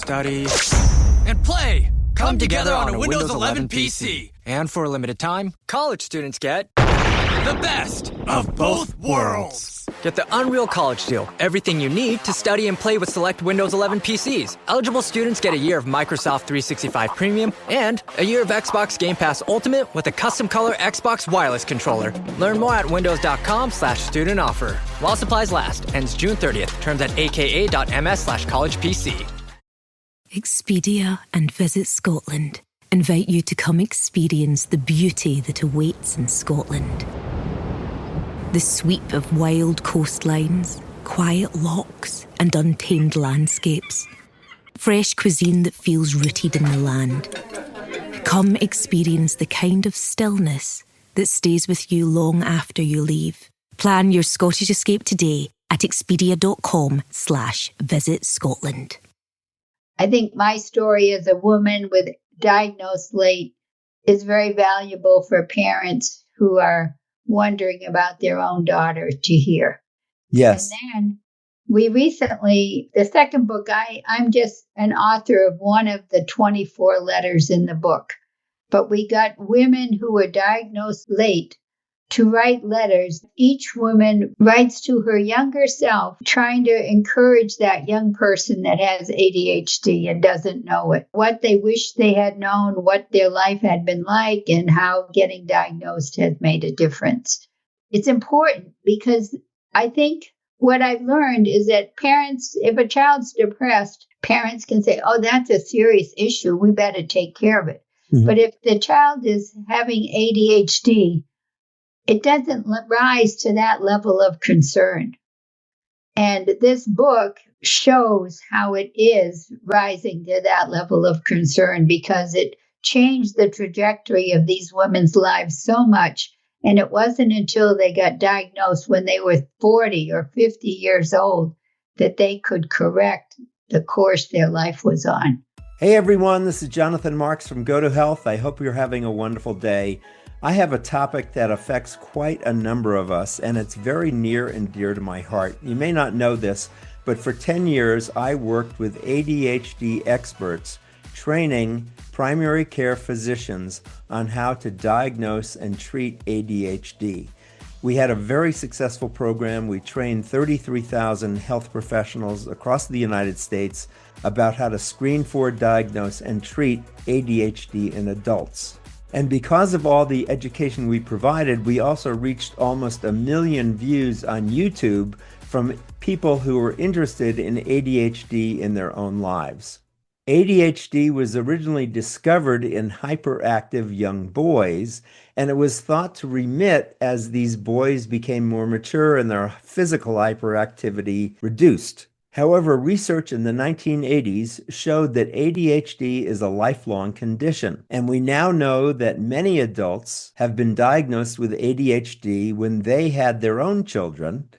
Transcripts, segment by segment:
study, and play come together on a Windows 11 PC. And for a limited time, college students get the best of both worlds. Get the Unreal College Deal. Everything you need to study and play with select Windows 11 PCs. Eligible students get a year of Microsoft 365 Premium and a year of Xbox Game Pass Ultimate with a custom color Xbox wireless controller. Learn more at windows.com/student offer. While supplies last. Ends June 30th. Terms at aka.ms/collegepc. Expedia and Visit Scotland invite you to come experience the beauty that awaits in Scotland. The sweep of wild coastlines, quiet lochs, and untamed landscapes. Fresh cuisine that feels rooted in the land. Come experience the kind of stillness that stays with you long after you leave. Plan your Scottish escape today at expedia.com/Visit Scotland. I think my story as a woman with diagnosed late is very valuable for parents who are wondering about their own daughter to hear. Yes. And then we recently, the second book, I'm just an author of one of the 24 letters in the book, but we got women who were diagnosed late to write letters. Each woman writes to her younger self, trying to encourage that young person that has ADHD and doesn't know it, what they wish they had known, what their life had been like, and how getting diagnosed has made a difference. It's important because I think what I've learned is that parents, if a child's depressed, parents can say, oh, that's a serious issue. We better take care of it. Mm-hmm. But if the child is having ADHD, it doesn't rise to that level of concern. And this book shows how it is rising to that level of concern because it changed the trajectory of these women's lives so much. And it wasn't until they got diagnosed when they were 40 or 50 years old that they could correct the course their life was on. Hey everyone, this is Jonathan Marks from Go to Health. I hope you're having a wonderful day. I have a topic that affects quite a number of us, and it's very near and dear to my heart. You may not know this, but for 10 years, I worked with ADHD experts, training primary care physicians on how to diagnose and treat ADHD. We had a very successful program. We trained 33,000 health professionals across the United States about how to screen for, diagnose, and treat ADHD in adults. And because of all the education we provided, we also reached almost 1 million views on YouTube from people who were interested in ADHD in their own lives. ADHD was originally discovered in hyperactive young boys, and it was thought to remit as these boys became more mature and their physical hyperactivity reduced. However, research in the 1980s showed that ADHD is a lifelong condition, and we now know that many adults have been diagnosed with ADHD when they had their own children,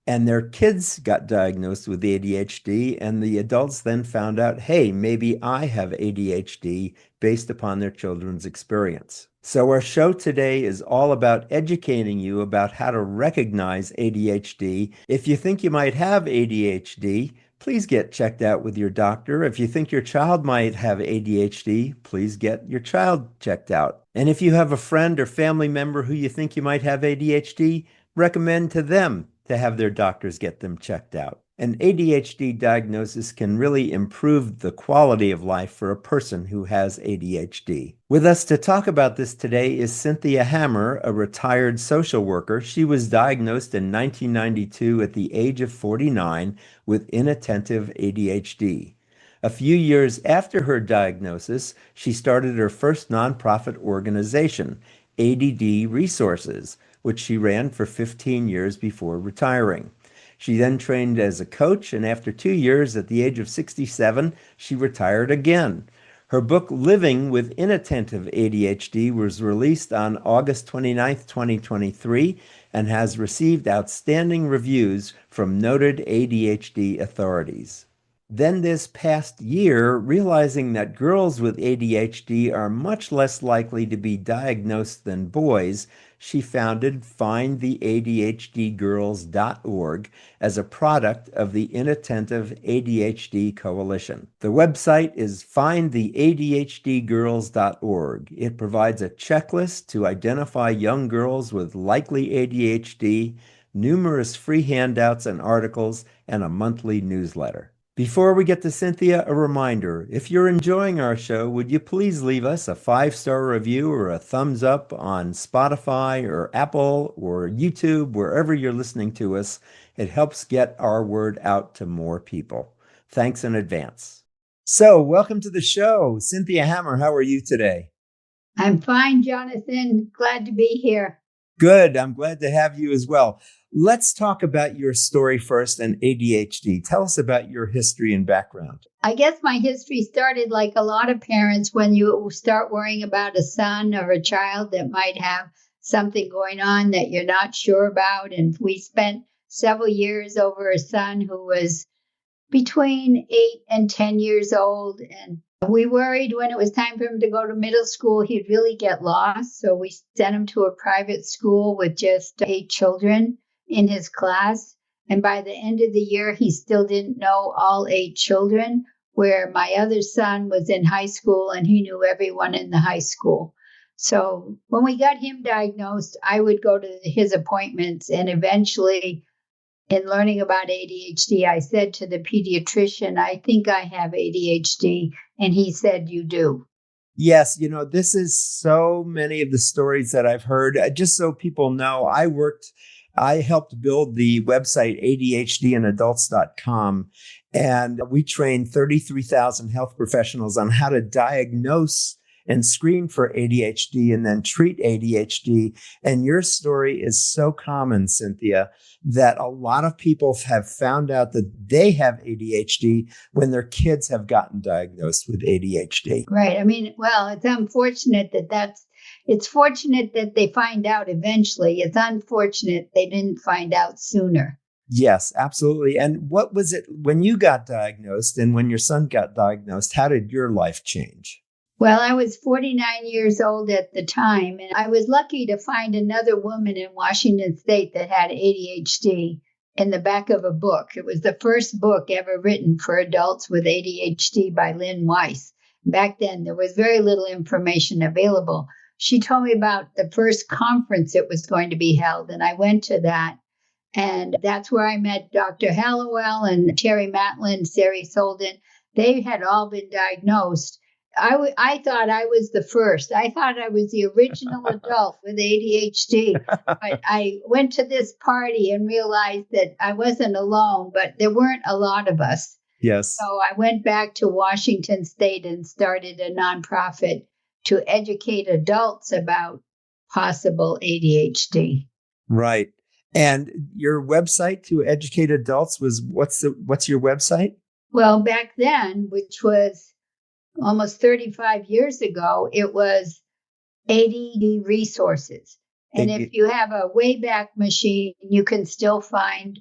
and their kids got diagnosed with ADHD, and the adults then found out, hey, maybe I have ADHD based upon their children's experience. So our show today is all about educating you about how to recognize ADHD. If you think you might have ADHD, please get checked out with your doctor. If you think your child might have ADHD, please get your child checked out. And if you have a friend or family member who you think you might have ADHD, recommend to them to have their doctors get them checked out. An ADHD diagnosis can really improve the quality of life for a person who has ADHD. With us to talk about this today is Cynthia Hammer, a retired social worker. She was diagnosed in 1992 at the age of 49 with inattentive ADHD. A few years after her diagnosis, she started her first nonprofit organization, ADD Resources, which she ran for 15 years before retiring. She then trained as a coach, and after 2 years, at the age of 67, she retired again. Her book, Living with Inattentive ADHD, was released on August 29, 2023, and has received outstanding reviews from noted ADHD authorities. Then this past year, realizing that girls with ADHD are much less likely to be diagnosed than boys, she founded FindTheADHDGirls.org as a product of the Inattentive ADHD Coalition. The website is FindTheADHDGirls.org. It provides a checklist to identify young girls with likely ADHD, numerous free handouts and articles, and a monthly newsletter. Before we get to Cynthia, a reminder, if you're enjoying our show, would you please leave us a 5-star review or a thumbs up on Spotify or Apple or YouTube, wherever you're listening to us. It helps get our word out to more people. Thanks in advance. So, welcome to the show. Cynthia Hammer, how are you today? I'm fine, Jonathan. Glad to be here. Good. I'm glad to have you as well. Let's talk about your story first and ADHD. Tell us about your history and background. I guess my history started like a lot of parents when you start worrying about a son or a child that might have something going on that you're not sure about. And we spent several years over a son who was between 8 and 10 years old. And we worried when it was time for him to go to middle school, he'd really get lost. So we sent him to a private school with just 8 children in his class. And by the end of the year, he still didn't know all 8 children, where my other son was in high school and he knew everyone in the high school. So when we got him diagnosed, I would go to his appointments, and eventually in learning about ADHD, I said to the pediatrician, I think I have ADHD. And he said, you do. Yes, this is so many of the stories that I've heard. Just so people know, I helped build the website ADHDinadults.com, and we trained 33,000 health professionals on how to diagnose and screen for ADHD and then treat ADHD. And your story is so common, Cynthia, that a lot of people have found out that they have ADHD when their kids have gotten diagnosed with ADHD. Right. I mean, well, it's unfortunate it's fortunate that they find out eventually. It's unfortunate they didn't find out sooner. Yes, absolutely. And what was it when you got diagnosed and when your son got diagnosed? How did your life change? Well, I was 49 years old at the time, and I was lucky to find another woman in Washington State that had ADHD in the back of a book. It was the first book ever written for adults with ADHD by Lynn Weiss. Back then, there was very little information available. She told me about the first conference that was going to be held, and I went to that. And that's where I met Dr. Hallowell and Terry Matlin, Sari Solden. They had all been diagnosed. I thought I was the first. I thought I was the original adult with ADHD. But I went to this party and realized that I wasn't alone, but there weren't a lot of us. Yes. So I went back to Washington State and started a nonprofit to educate adults about possible ADHD. Right. And your website to educate adults was what's your website? Well, back then, which was almost 35 years ago, it was ADD Resources. And if you have a Wayback Machine, you can still find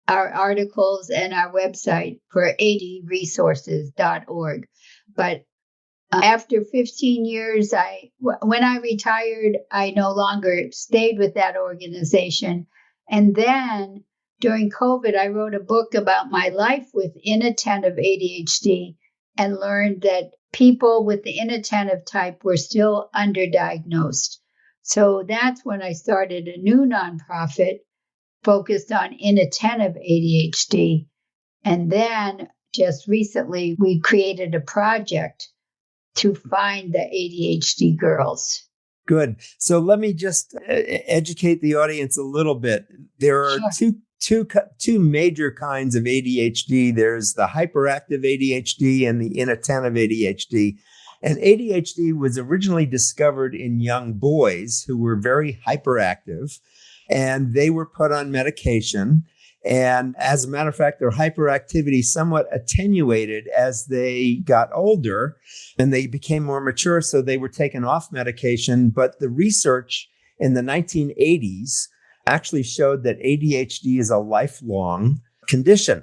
our articles and our website for adresources.org. But after 15 years, when I retired, I no longer stayed with that organization. And then during COVID, I wrote a book about my life with inattentive ADHD and learned that people with the inattentive type were still underdiagnosed. So that's when I started a new nonprofit focused on inattentive ADHD. And then just recently, we created a project to find the ADHD girls. Good. So let me just educate the audience a little bit. There are two major kinds of ADHD. There's the hyperactive ADHD and the inattentive ADHD. And ADHD was originally discovered in young boys who were very hyperactive, and they were put on medication. And as a matter of fact, their hyperactivity somewhat attenuated as they got older and they became more mature. So they were taken off medication. But the research in the 1980s actually showed that ADHD is a lifelong condition.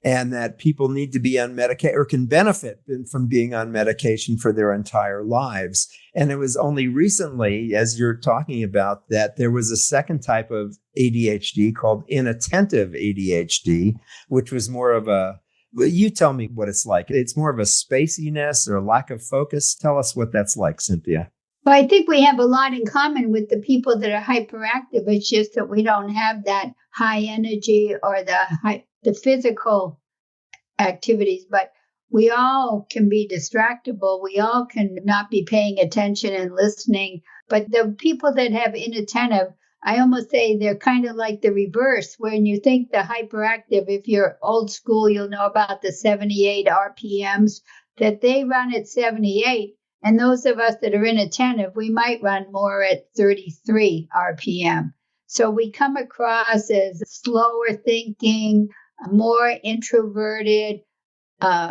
and that people need to be on medication or can benefit from being on medication for their entire lives. And it was only recently, as you're talking about, that there was a second type of ADHD called inattentive ADHD, which was more of a, well, you tell me what it's like. It's more of a spaciness or lack of focus. Tell us what that's like, Cynthia. Well, I think we have a lot in common with the people that are hyperactive. It's just that we don't have that high energy or the physical activities, but we all can be distractible. We all can not be paying attention and listening. But the people that have inattentive, I almost say they're kind of like the reverse. When you think the hyperactive, if you're old school, you'll know about the 78 RPMs, that they run at 78. And those of us that are inattentive, we might run more at 33 RPM. So we come across as slower thinking, more introverted,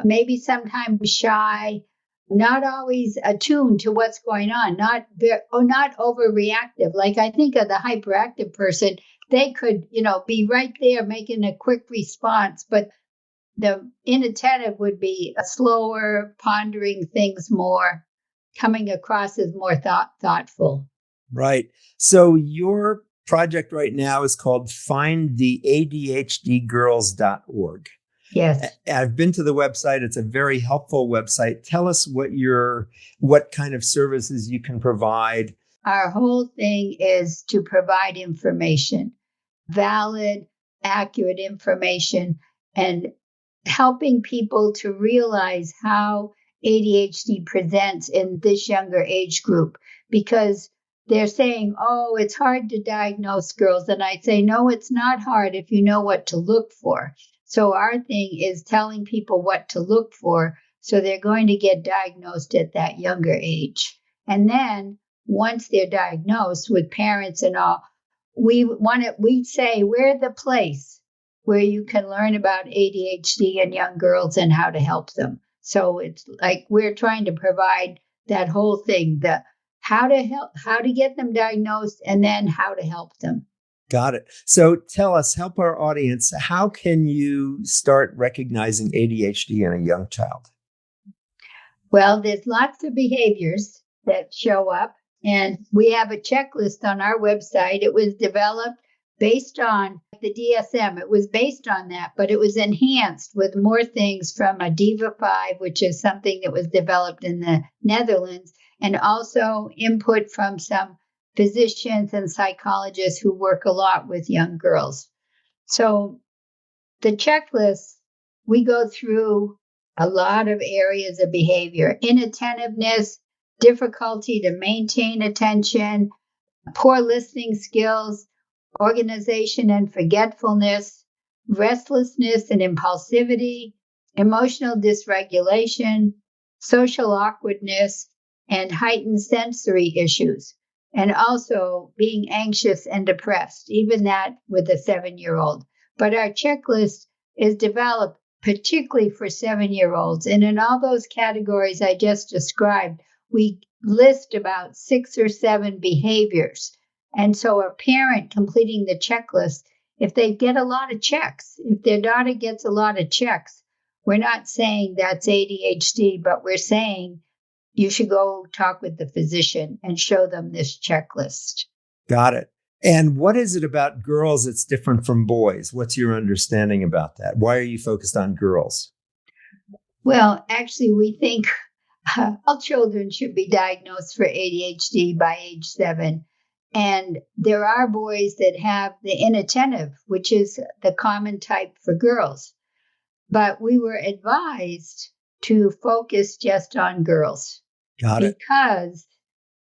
maybe sometimes shy, not always attuned to what's going on, not overreactive. Like I think of the hyperactive person, they could, be right there making a quick response, but the inattentive would be slower, pondering things more, coming across as more thoughtful. Right. So your project right now is called findtheadhdgirls.org. Yes. I've been to the website. It's a very helpful website. Tell us what kind of services you can provide. Our whole thing is to provide information, valid, accurate information, and helping people to realize how ADHD presents in this younger age group, because they're saying, oh, it's hard to diagnose girls. And I say, no, it's not hard if you know what to look for. So our thing is telling people what to look for, so they're going to get diagnosed at that younger age. And then once they're diagnosed with parents and all, we say we're the place where you can learn about ADHD in young girls and how to help them. So it's like we're trying to provide that whole thing, the how to get them diagnosed, and then how to help them. Got it. So help our audience, how can you start recognizing ADHD in a young child? Well, there's lots of behaviors that show up, and we have a checklist on our website. It was developed based on the DSM. It was based on that, but it was enhanced with more things from a DIVA-5, which is something that was developed in the Netherlands, and also input from some physicians and psychologists who work a lot with young girls. So the checklist, we go through a lot of areas of behavior: inattentiveness, difficulty to maintain attention, poor listening skills, organization and forgetfulness, restlessness and impulsivity, emotional dysregulation, social awkwardness, and heightened sensory issues, and also being anxious and depressed, even that with a 7-year-old. But our checklist is developed particularly for 7-year-olds. And in all those categories I just described, we list about 6 or 7 behaviors. And so a parent completing the checklist, if they get a lot of checks, if their daughter gets a lot of checks, we're not saying that's ADHD, but we're saying you should go talk with the physician and show them this checklist. Got it. And what is it about girls that's different from boys? What's your understanding about that? Why are you focused on girls? Well, actually, we think all children should be diagnosed for ADHD by age 7. And there are boys that have the inattentive, which is the common type for girls. But we were advised to focus just on girls. Got it. Because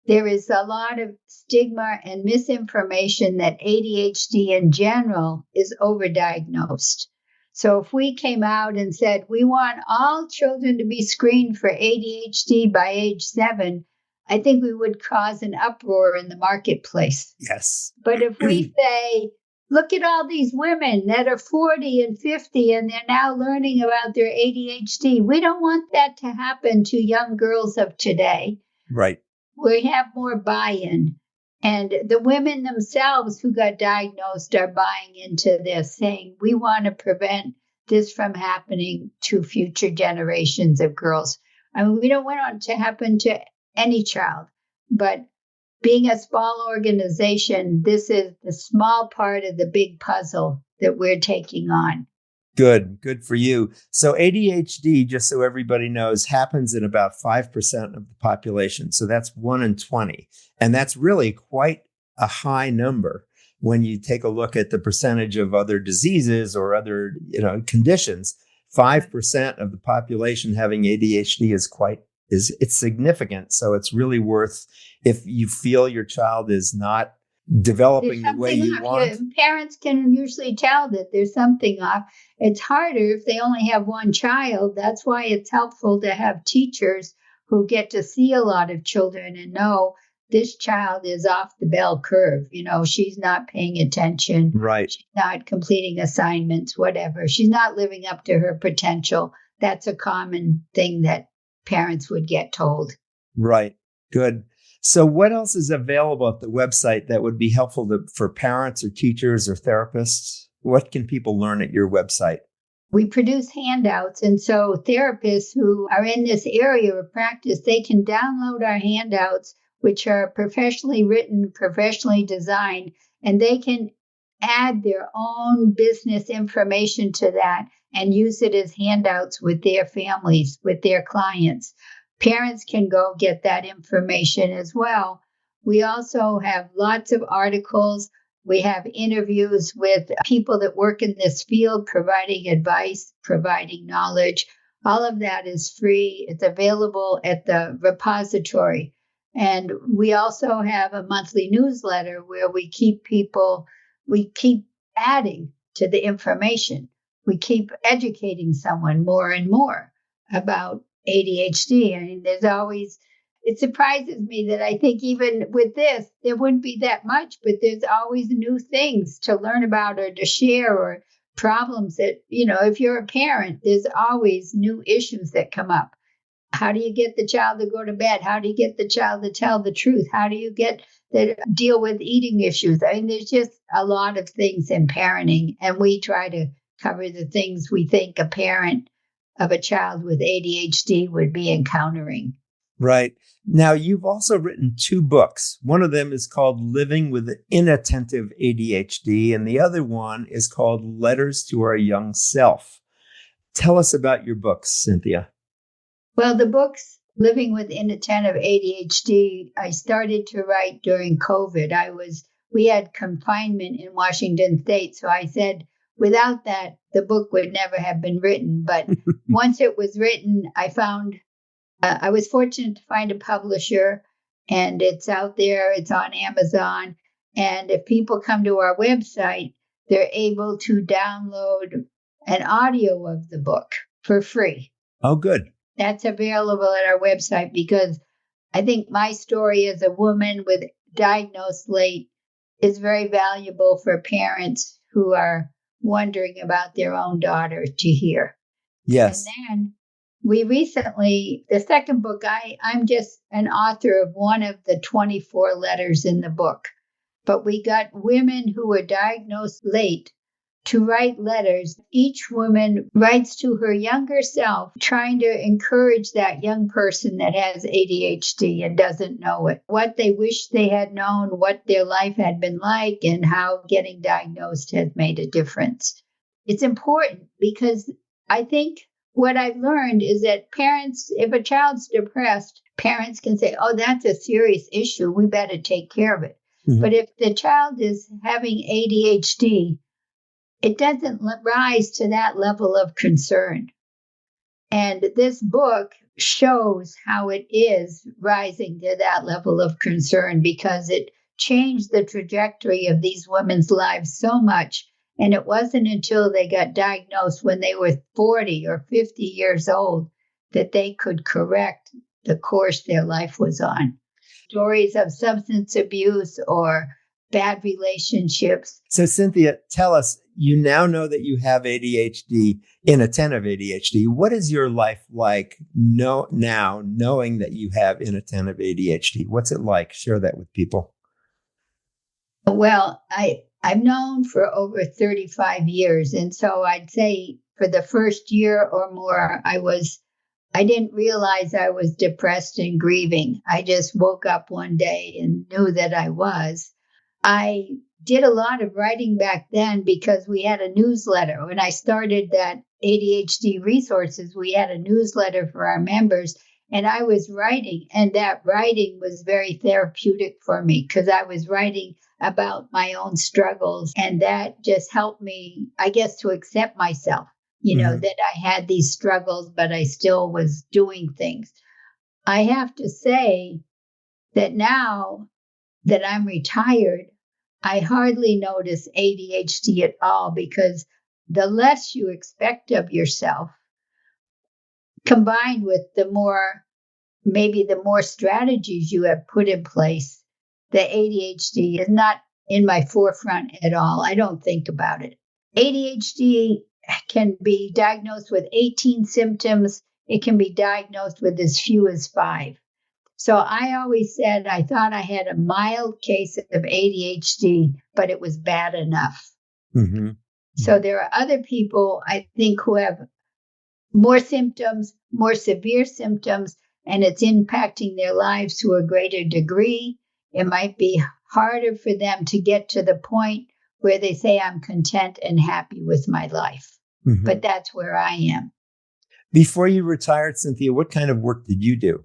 there is a lot of stigma and misinformation that ADHD in general is overdiagnosed. So if we came out and said, we want all children to be screened for ADHD by age 7, I think we would cause an uproar in the marketplace. Yes. But if we say, look at all these women that are 40 and 50 and they're now learning about their ADHD, we don't want that to happen to young girls of today. Right. We have more buy-in. And the women themselves who got diagnosed are buying into this, saying we want to prevent this from happening to future generations of girls. I mean, we don't want it to happen to any child, but being a small organization, this is the small part of the big puzzle that we're taking on. Good for you. So ADHD, just so everybody knows, happens in about 5% of the population. So that's 1 in 20. And that's really quite a high number when you take a look at the percentage of other diseases or other, conditions. 5% of the population having ADHD it's significant. So it's really worth, if you feel your child is not developing the way you want. Parents can usually tell that there's something off. It's harder if they only have one child. That's why it's helpful to have teachers who get to see a lot of children and know this child is off the bell curve. She's not paying attention. Right. She's not completing assignments, whatever. She's not living up to her potential. That's a common thing that parents would get told. Right. Good. So what else is available at the website that would be helpful for parents or teachers or therapists? What can people learn at your website? We produce handouts. And so therapists who are in this area of practice, they can download our handouts, which are professionally written, professionally designed, and they can add their own business information to that and use it as handouts with their families, with their clients. Parents can go get that information as well. We also have lots of articles. We have interviews with people that work in this field, providing advice, providing knowledge. All of that is free. It's available at the repository. And we also have a monthly newsletter where we keep adding to the information. We keep educating someone more and more about ADHD. I mean, it surprises me that I think even with this, there wouldn't be that much, but there's always new things to learn about or to share, or problems that, if you're a parent, there's always new issues that come up. How do you get the child to go to bed? How do you get the child to tell the truth? How do you deal with eating issues? I mean, there's just a lot of things in parenting, and we try to cover the things we think a parent of a child with ADHD would be encountering. Right. Now, you've also written 2 books. One of them is called Living with Inattentive ADHD, and the other one is called Letters to Our Young Self. Tell us about your books, Cynthia. Well, the books, Living with Inattentive ADHD, I started to write during COVID. We had confinement in Washington State, so I said, without that, the book would never have been written. But once it was written, I was fortunate to find a publisher, and it's out there. It's on Amazon. And if people come to our website, they're able to download an audio of the book for free. Oh, good. That's available at our website, because I think my story as a woman with diagnosed late is very valuable for parents who are wondering about their own daughter to hear. Yes. And then the second book, I'm just an author of one of the 24 letters in the book, but we got women who were diagnosed late to write letters. Each woman writes to her younger self, trying to encourage that young person that has ADHD and doesn't know it, what they wish they had known, what their life had been like, and how getting diagnosed has made a difference. It's important because I think what I've learned is that parents, if a child's depressed, parents can say, oh, that's a serious issue. We better take care of it. Mm-hmm. But if the child is having ADHD, it doesn't rise to that level of concern. And this book shows how it is rising to that level of concern, because it changed the trajectory of these women's lives so much. And it wasn't until they got diagnosed when they were 40 or 50 years old that they could correct the course their life was on. Stories of substance abuse or bad relationships. So, Cynthia, tell us, you now know that you have ADHD, inattentive ADHD. What is your life like now, knowing that you have inattentive ADHD? What's it like? Share that with people. Well, I've known for over 35 years. And so I'd say for the first year or more, I didn't realize I was depressed and grieving. I just woke up one day and knew that I was. I did a lot of writing back then because we had a newsletter. When I started that ADHD resources, we had a newsletter for our members, and I was writing, and that writing was very therapeutic for me because I was writing about my own struggles, and that just helped me, I guess, to accept myself, that I had these struggles, but I still was doing things. I have to say that now that I'm retired, I hardly notice ADHD at all because the less you expect of yourself, combined with maybe the more strategies you have put in place, the ADHD is not in my forefront at all. I don't think about it. ADHD can be diagnosed with 18 symptoms. It can be diagnosed with as few as 5. So I always said I thought I had a mild case of ADHD, but it was bad enough. Mm-hmm. So there are other people, I think, who have more symptoms, more severe symptoms, and it's impacting their lives to a greater degree. It might be harder for them to get to the point where they say, I'm content and happy with my life. Mm-hmm. But that's where I am. Before you retired, Cynthia, what kind of work did you do?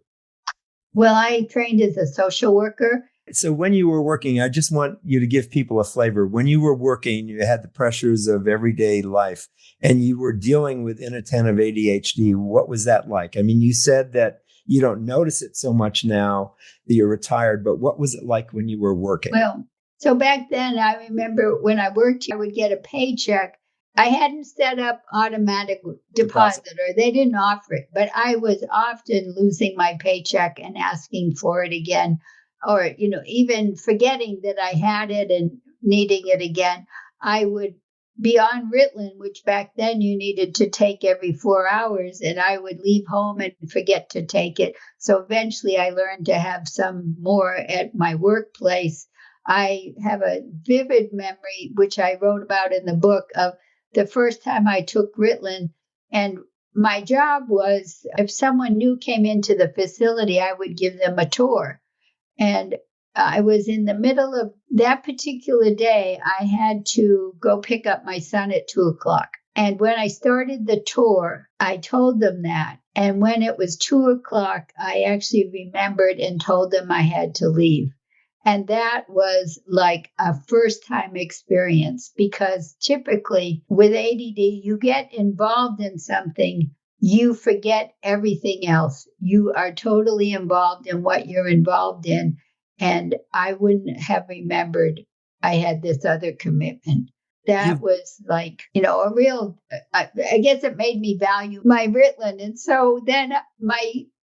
Well, I trained as a social worker. So when you were working, I just want you to give people a flavor. When you were working, you had the pressures of everyday life and you were dealing with inattentive ADHD. What was that like? I mean, you said that you don't notice it so much now that you're retired, but what was it like when you were working? Well, so back then, I remember when I worked, I would get a paycheck. I hadn't set up automatic deposit, or they didn't offer it, but I was often losing my paycheck and asking for it again, or, even forgetting that I had it and needing it again. I would be on Ritalin, which back then you needed to take every 4 hours, and I would leave home and forget to take it. So eventually I learned to have some more at my workplace. I have a vivid memory, which I wrote about in the book, of the first time I took Ritalin, and my job was, if someone new came into the facility, I would give them a tour. And I was in the middle of that particular day. I had to go pick up my son at 2:00. And when I started the tour, I told them that. And when it was 2:00, I actually remembered and told them I had to leave. And that was like a first time experience, because typically with ADD, you get involved in something, you forget everything else. You are totally involved in what you're involved in. And I wouldn't have remembered I had this other commitment. That was like, a real, I guess it made me value my Ritalin. And so then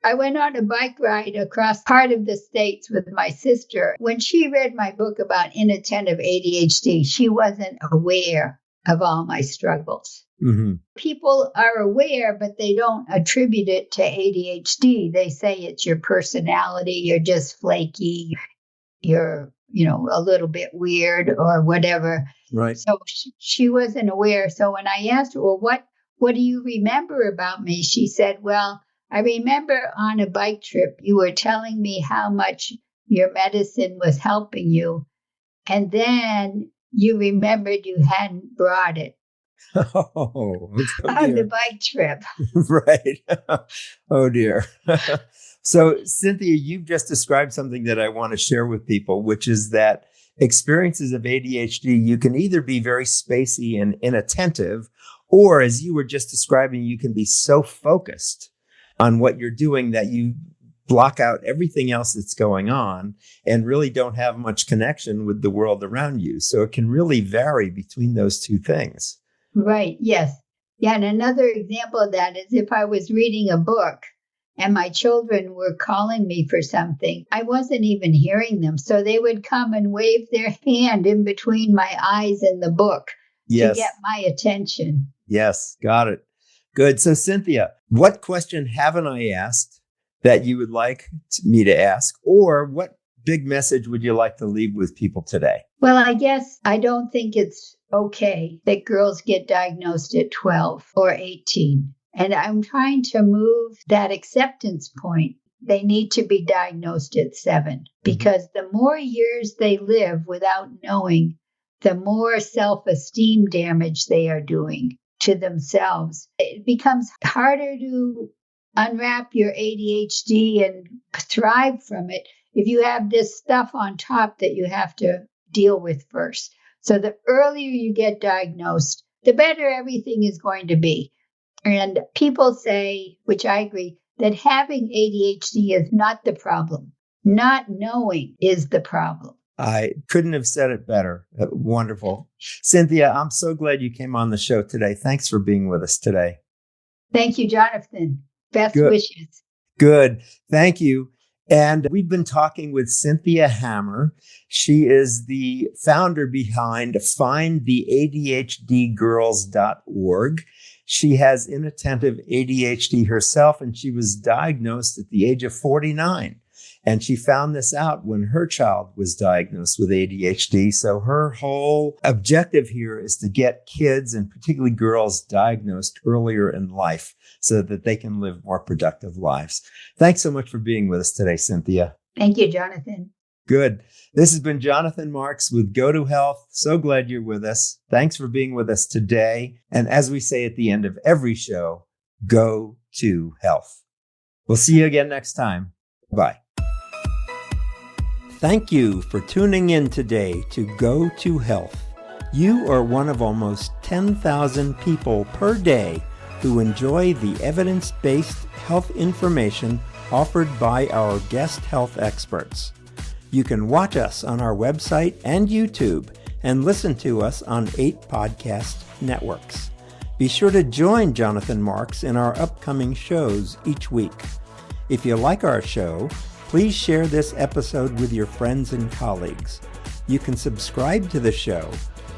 I went on a bike ride across part of the States with my sister. When she read my book about inattentive ADHD, she wasn't aware of all my struggles. Mm-hmm. People are aware, but they don't attribute it to ADHD. They say it's your personality, you're just flaky, you're, a little bit weird or whatever. Right. So she wasn't aware. So when I asked her, well, what do you remember about me? She said, well, I remember on a bike trip, you were telling me how much your medicine was helping you. And then you remembered you hadn't brought it. Oh on the bike trip. Right. Oh, dear. So, Cynthia, you've just described something that I want to share with people, which is that experiences of ADHD, you can either be very spacey and inattentive, or as you were just describing, you can be so focused on what you're doing that you block out everything else that's going on and really don't have much connection with the world around you. So it can really vary between those two things. Right. Yes. Yeah. And another example of that is if I was reading a book and my children were calling me for something, I wasn't even hearing them. So they would come and wave their hand in between my eyes and the book to get my attention. Yes. Got it. Good. So, Cynthia, what question haven't I asked that you would like me to ask? Or what big message would you like to leave with people today? Well, I guess I don't think it's okay that girls get diagnosed at 12 or 18. And I'm trying to move that acceptance point. They need to be diagnosed at 7 because the more years they live without knowing, the more self-esteem damage they are doing to themselves. It becomes harder to unwrap your ADHD and thrive from it if you have this stuff on top that you have to deal with first. So the earlier you get diagnosed, the better everything is going to be. And people say, which I agree, that having ADHD is not the problem. Not knowing is the problem. I couldn't have said it better. Wonderful. Cynthia, I'm so glad you came on the show today. Thanks for being with us today. Thank you, Jonathan. Best Good. wishes. Good. Thank you. And we've been talking with Cynthia Hammer. She is the founder behind findtheadhdgirls.org. She has inattentive ADHD herself, and she was diagnosed at the age of 49. And she found this out when her child was diagnosed with ADHD. So her whole objective here is to get kids, and particularly girls, diagnosed earlier in life so that they can live more productive lives. Thanks so much for being with us today, Cynthia. Thank you, Jonathan. Good. This has been Jonathan Marks with Go to Health. So glad you're with us. Thanks for being with us today. And as we say at the end of every show, go to health. We'll see you again next time. Bye. Thank you for tuning in today to Go to Health. You are one of almost 10,000 people per day who enjoy the evidence-based health information offered by our guest health experts. You can watch us on our website and YouTube and listen to us on 8 podcast networks. Be sure to join Jonathan Marks in our upcoming shows each week. If you like our show, please share this episode with your friends and colleagues. You can subscribe to the show,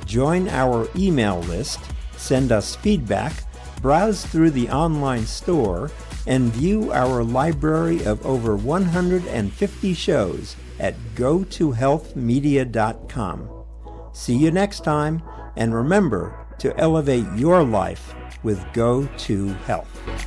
join our email list, send us feedback, browse through the online store, and view our library of over 150 shows at gotohealthmedia.com. See you next time, and remember to elevate your life with Go to Health.